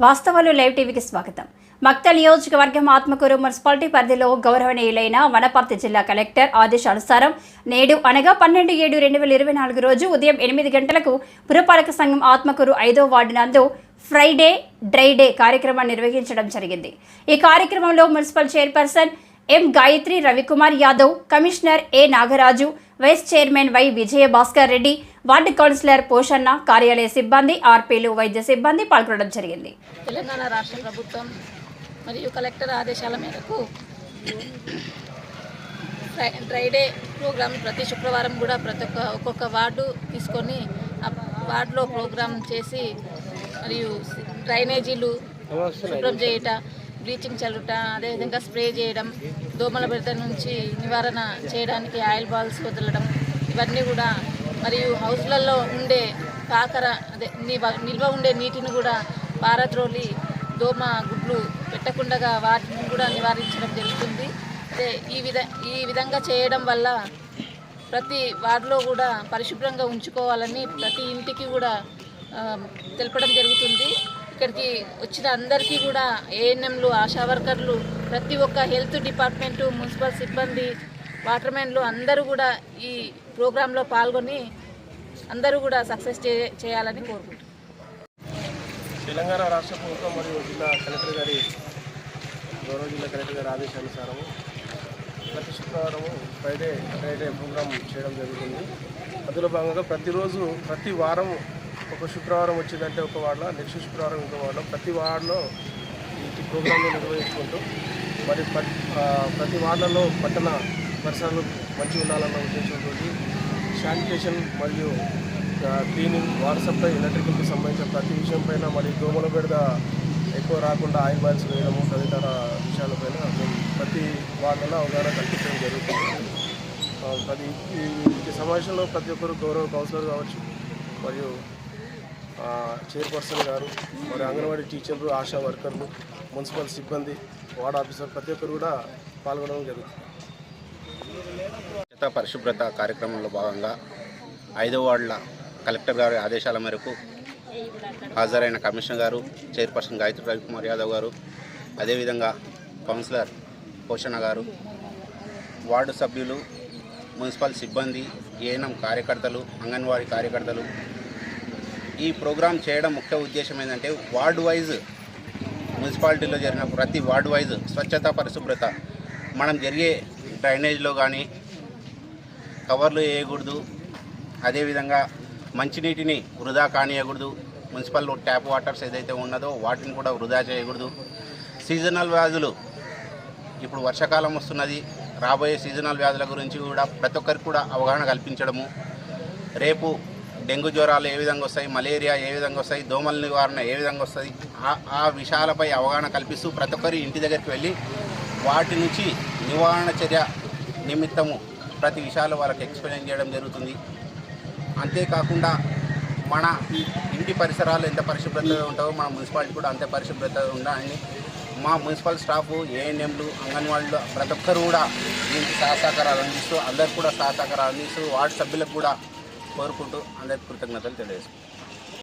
వాస్తవాలు లైవ్ టీవీకి స్వాగతం. మక్తల్ నియోజకవర్గం ఆత్మకూరు మున్సిపాలిటీ పరిధిలో గౌరవనీయులైన వనపర్తి జిల్లా కలెక్టర్ ఆదేశానుసారం నేడు అనగా 12/7/2024 రోజు ఉదయం 8 గంటలకు పురపాలక సంఘం ఆత్మకూరు 5వ వార్డు నందు ఫ్రైడే డ్రై డే కార్యక్రమాన్ని నిర్వహించడం జరిగింది. ఈ కార్యక్రమంలో municipal chairperson M Gayatri, Ravikumar Yadav, commissioner A Nagaraju, vice chairman Y Vijayabhaskar Reddy, ward councillor Poshanna, కార్యాలయ సిబ్బంది, ఆర్పీలు, వైద్య సిబ్బంది పాల్గొనడం జరిగింది. తెలంగాణ రాష్ట్ర ప్రభుత్వం మరియు కలెక్టర్ ఆదేశాల మేరకు డ్రై డే ప్రోగ్రాం ప్రతి శుక్రవారం కూడా ఒక్కొక్క వార్డు తీసుకొని ఆ వార్డులో ప్రోగ్రాం చేసి మరియు డ్రైనేజీలు శుభ్రం చేయట, బ్లీచింగ్ చల్లుట, అదేవిధంగా స్ప్రే చేయడం, దోమల బెడద నుంచి నివారణ చేయడానికి ఆయిల్ బాల్స్ వదలడం, ఇవన్నీ కూడా మరియు హౌస్లలో ఉండే కాకర నిల్వ ఉండే నీటిని కూడా పారద్రోలి దోమ గుడ్లు పెట్టకుండా వాటిని కూడా నివారించడం జరుగుతుంది. అదే ఈ విధంగా చేయడం వల్ల ప్రతి వార్డులో కూడా పరిశుభ్రంగా ఉంచుకోవాలని ప్రతి ఇంటికి కూడా తెలపడం జరుగుతుంది. ఇక్కడికి వచ్చిన అందరికీ కూడా ఏఎన్ఎంలు, ఆశా వర్కర్లు, ప్రతి ఒక్క హెల్త్ డిపార్ట్మెంటు, మున్సిపల్ సిబ్బంది, వాటర్మెన్లు అందరూ కూడా ఈ ప్రోగ్రాంలో పాల్గొని అందరూ కూడా సక్సెస్ చేయాలని కోరుకుంటున్నాను. తెలంగాణ రాష్ట్ర ప్రభుత్వం మరియు జిల్లా కలెక్టర్ గారి జిల్లా కలెక్టర్ గారి ఆదేశానుసారము ప్రతి శుక్రవారము ఫ్రైడే ప్రోగ్రాం చేయడం జరుగుతుంది. అందులో భాగంగా ప్రతి వారం ఒక శుక్రవారం వచ్చిందంటే ఒక వార్డులో, నెక్స్ట్ శుక్రవారం ఇంకో వార్డులో, ప్రతి వార్డులో ఈ ప్రోగ్రాంలు నిర్వహించుకుంటూ మరి ప్రతి వార్డులలో పట్టణ పరిసరాలు మంచిగా ఉండాలన్న ఉద్దేశంతో శానిటేషన్ మరియు క్లీనింగ్, వాటర్ సప్లై, ఎలక్ట్రికల్కి సంబంధించిన ప్రతి విషయం పైన మరి దోమల బెడద ఎక్కువ రాకుండా ఆయిల్ బాయిల్స్ వేయడము తదితర విషయాలపైన మేము ప్రతి వార్డులో అవగాహన కల్పించడం జరుగుతుంది. ఈ సమావేశంలో ప్రతి ఒక్కరు గౌరవ కౌన్సిలర్ కావచ్చు, మరియు చైర్పర్సన్ గారు, మరి అంగన్వాడీ టీచర్లు, ఆశా వర్కర్లు, మున్సిపల్ సిబ్బంది, వార్డ్ ఆఫీసర్ ప్రతి ఒక్కరు కూడా పాల్గొనడం జరుగుతుంది. పరిశుభ్రత కార్యక్రమంలో భాగంగా 5వ వార్డుల కలెక్టర్ గారి ఆదేశాల మేరకు హాజరైన కమిషనర్ గారు, చైర్పర్సన్ గాయత్రి, రవికుమార్ యాదవ్ గారు, అదేవిధంగా కౌన్సిలర్ పోషణ గారు, వార్డు సభ్యులు, మున్సిపల్ సిబ్బంది, ఏఎన్ఎం కార్యకర్తలు, అంగన్వాడీ కార్యకర్తలు ఈ ప్రోగ్రాం చేయడం ముఖ్య ఉద్దేశం ఏంటంటే వార్డు వైజ్ మున్సిపాలిటీలో జరిగిన ప్రతి వార్డు వైజ్ స్వచ్ఛత, పరిశుభ్రత, మనం జరిగే డ్రైనేజ్లో కానీ కవర్లు వేయకూడదు, అదేవిధంగా మంచినీటిని వృధా కానియకూడదు, మున్సిపల్ ట్యాప్ వాటర్స్ ఏదైతే ఉన్నదో వాటిని కూడా వృధా చేయకూడదు. సీజనల్ వ్యాధులు, ఇప్పుడు వర్షాకాలం వస్తున్నది, రాబోయే సీజనల్ వ్యాధుల గురించి కూడా ప్రతి ఒక్కరికి కూడా అవగాహన కల్పించడము, రేపు డెంగ్యూ జ్వరాలు ఏ విధంగా వస్తాయి, మలేరియా ఏ విధంగా వస్తాయి, దోమల నివారణ ఏ విధంగా వస్తుంది, ఆ విషయాలపై అవగాహన కల్పిస్తూ ప్రతి ఒక్కరి ఇంటి దగ్గరికి వెళ్ళి వాటి నుంచి నివారణ చర్య నిమిత్తము ప్రతి విషయాలు వాళ్ళకి ఎక్స్ప్లెయిన్ చేయడం జరుగుతుంది. అంతేకాకుండా మన ఇంటి పరిసరాలు ఎంత పరిశుభ్రతగా ఉంటావో మన మున్సిపాలిటీ కూడా అంతే పరిశుభ్రతగా ఉండాలని మా మున్సిపల్ స్టాఫ్, ఏఎన్ఎంలు, అంగన్వాడీలు ప్రతి ఒక్కరు కూడా దీనికి సహకారాలు అందిస్తూ అందరికి కూడా సహకారాలు అందిస్తూ వార్డు సభ్యులకు కూడా కోరుకుంటూ అందరికి కృతజ్ఞతలు తెలియజేస్తాం.